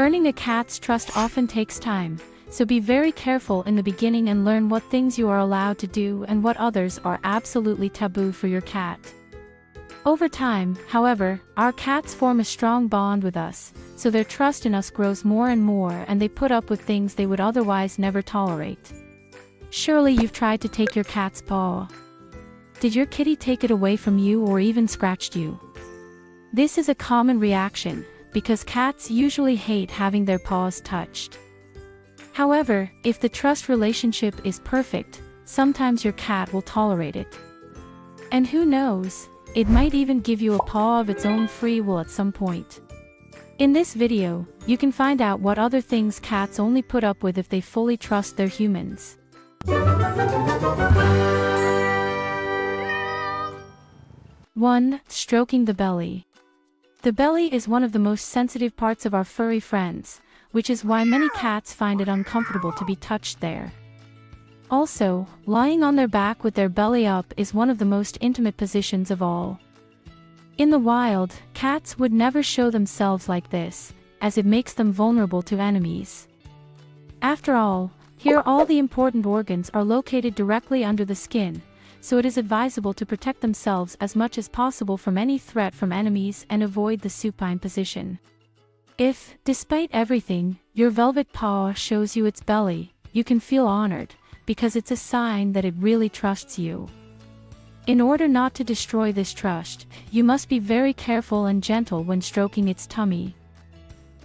Earning a cat's trust often takes time, so be very careful in the beginning and learn what things you are allowed to do and what others are absolutely taboo for your cat. Over time, however, our cats form a strong bond with us, so their trust in us grows more and more and they put up with things they would otherwise never tolerate. Surely you've tried to take your cat's paw. Did your kitty take it away from you or even scratched you? This is a common reaction, because cats usually hate having their paws touched. However, if the trust relationship is perfect, sometimes your cat will tolerate it. And who knows, it might even give you a paw of its own free will at some point. In this video, you can find out what other things cats only put up with if they fully trust their humans. 1. Stroking the belly. The belly is one of the most sensitive parts of our furry friends, which is why many cats find it uncomfortable to be touched there. Also, lying on their back with their belly up is one of the most intimate positions of all. In the wild, cats would never show themselves like this, as it makes them vulnerable to enemies. After all, here all the important organs are located directly under the skin, so it is advisable to protect themselves as much as possible from any threat from enemies and avoid the supine position. If, despite everything, your velvet paw shows you its belly, you can feel honored, because it's a sign that it really trusts you. In order not to destroy this trust, you must be very careful and gentle when stroking its tummy.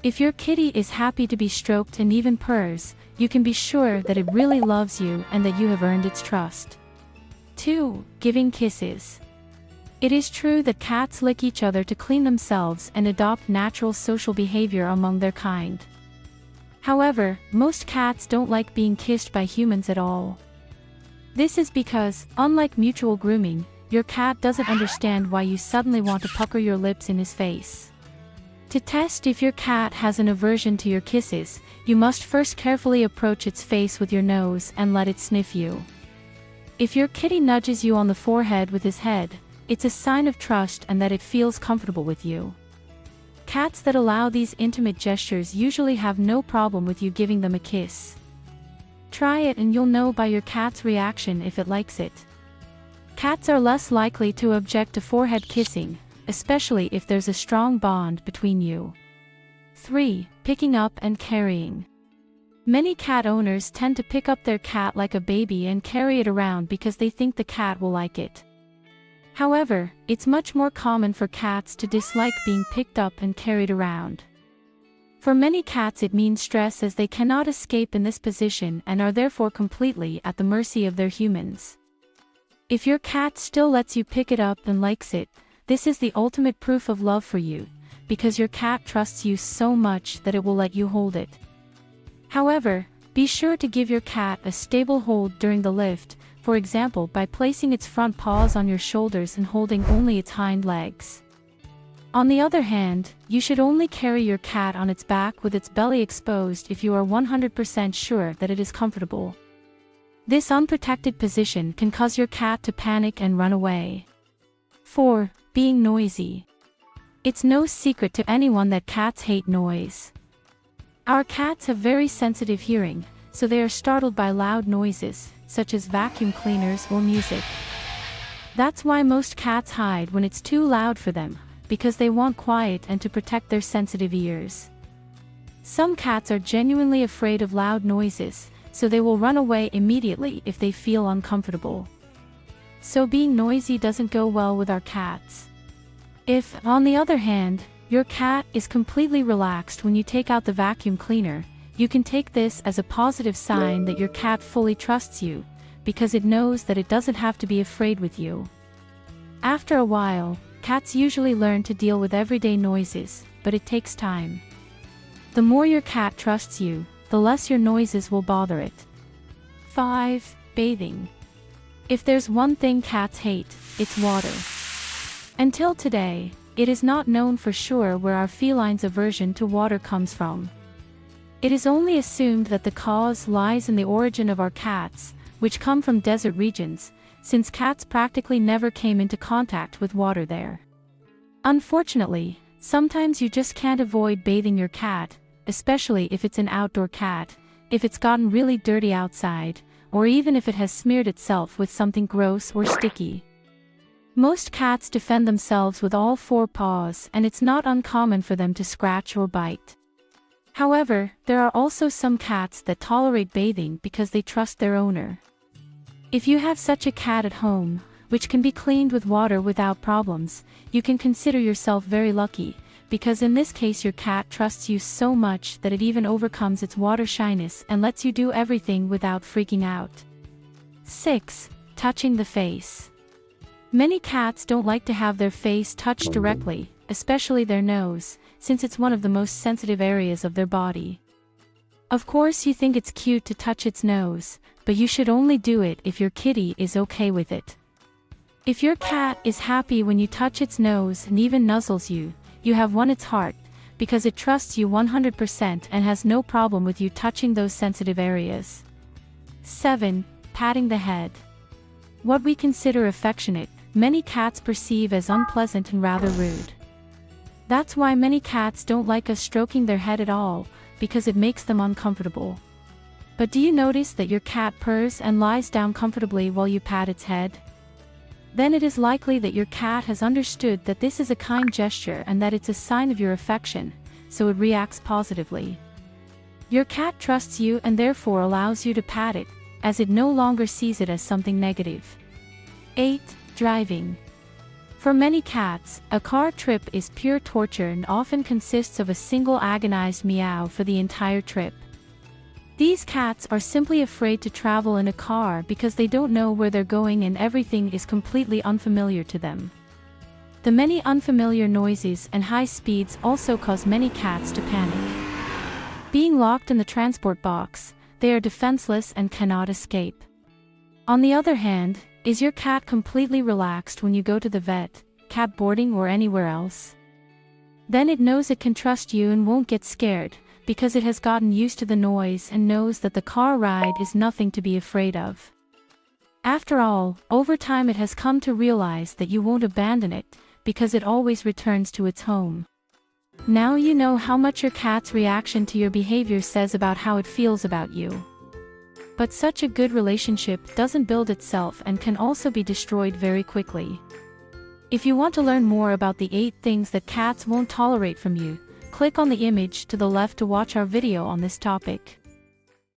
If your kitty is happy to be stroked and even purrs, you can be sure that it really loves you and that you have earned its trust. 2. Giving kisses. It is true that cats lick each other to clean themselves and adopt natural social behavior among their kind. However, most cats don't like being kissed by humans at all. This is because, unlike mutual grooming, your cat doesn't understand why you suddenly want to pucker your lips in his face. To test if your cat has an aversion to your kisses, you must first carefully approach its face with your nose and let it sniff you. If your kitty nudges you on the forehead with his head, it's a sign of trust and that it feels comfortable with you. Cats that allow these intimate gestures usually have no problem with you giving them a kiss. Try it and you'll know by your cat's reaction if it likes it. Cats are less likely to object to forehead kissing, especially if there's a strong bond between you. 3. Picking up and carrying. Many cat owners tend to pick up their cat like a baby and carry it around because they think the cat will like it. However, it's much more common for cats to dislike being picked up and carried around. For many cats it means stress as they cannot escape in this position and are therefore completely at the mercy of their humans. If your cat still lets you pick it up and likes it, this is the ultimate proof of love for you, because your cat trusts you so much that it will let you hold it. However, be sure to give your cat a stable hold during the lift, for example by placing its front paws on your shoulders and holding only its hind legs. On the other hand, you should only carry your cat on its back with its belly exposed if you are 100% sure that it is comfortable. This unprotected position can cause your cat to panic and run away. 4. Being noisy. It's no secret to anyone that cats hate noise. Our cats have very sensitive hearing, so they are startled by loud noises, such as vacuum cleaners or music. That's why most cats hide when it's too loud for them, because they want quiet and to protect their sensitive ears. Some cats are genuinely afraid of loud noises, so they will run away immediately if they feel uncomfortable. So being noisy doesn't go well with our cats. If, on the other hand, your cat is completely relaxed when you take out the vacuum cleaner, you can take this as a positive sign that your cat fully trusts you, because it knows that it doesn't have to be afraid with you. After a while, cats usually learn to deal with everyday noises, but it takes time. The more your cat trusts you, the less your noises will bother it. 5. Bathing. If there's one thing cats hate, it's water. Until today, it is not known for sure where our feline's aversion to water comes from. It is only assumed that the cause lies in the origin of our cats, which come from desert regions, since cats practically never came into contact with water there. Unfortunately, sometimes you just can't avoid bathing your cat, especially if it's an outdoor cat, if it's gotten really dirty outside, or even if it has smeared itself with something gross or sticky. Most cats defend themselves with all four paws, and it's not uncommon for them to scratch or bite. However, there are also some cats that tolerate bathing because they trust their owner. If you have such a cat at home, which can be cleaned with water without problems, you can consider yourself very lucky, because in this case your cat trusts you so much that it even overcomes its water shyness and lets you do everything without freaking out. 6. Touching the face. Many cats don't like to have their face touched directly, especially their nose, since it's one of the most sensitive areas of their body. Of course you think it's cute to touch its nose, but you should only do it if your kitty is okay with it. If your cat is happy when you touch its nose and even nuzzles you, you have won its heart, because it trusts you 100% and has no problem with you touching those sensitive areas. 7. Patting the head. What we consider affectionate, many cats perceive as unpleasant and rather rude. That's why many cats don't like us stroking their head at all, because it makes them uncomfortable. But do you notice that your cat purrs and lies down comfortably while you pat its head? Then it is likely that your cat has understood that this is a kind gesture and that it's a sign of your affection, so it reacts positively. Your cat trusts you and therefore allows you to pat it, as it no longer sees it as something negative. 8. Driving. For many cats, a car trip is pure torture and often consists of a single agonized meow for the entire trip. These cats are simply afraid to travel in a car because they don't know where they're going and everything is completely unfamiliar to them. The many unfamiliar noises and high speeds also cause many cats to panic. Being locked in the transport box, they are defenseless and cannot escape. On the other hand, is your cat completely relaxed when you go to the vet, cat boarding or anywhere else? Then it knows it can trust you and won't get scared, because it has gotten used to the noise and knows that the car ride is nothing to be afraid of. After all, over time it has come to realize that you won't abandon it, because it always returns to its home. Now you know how much your cat's reaction to your behavior says about how it feels about you. But such a good relationship doesn't build itself and can also be destroyed very quickly. If you want to learn more about the 8 things that cats won't tolerate from you, click on the image to the left to watch our video on this topic.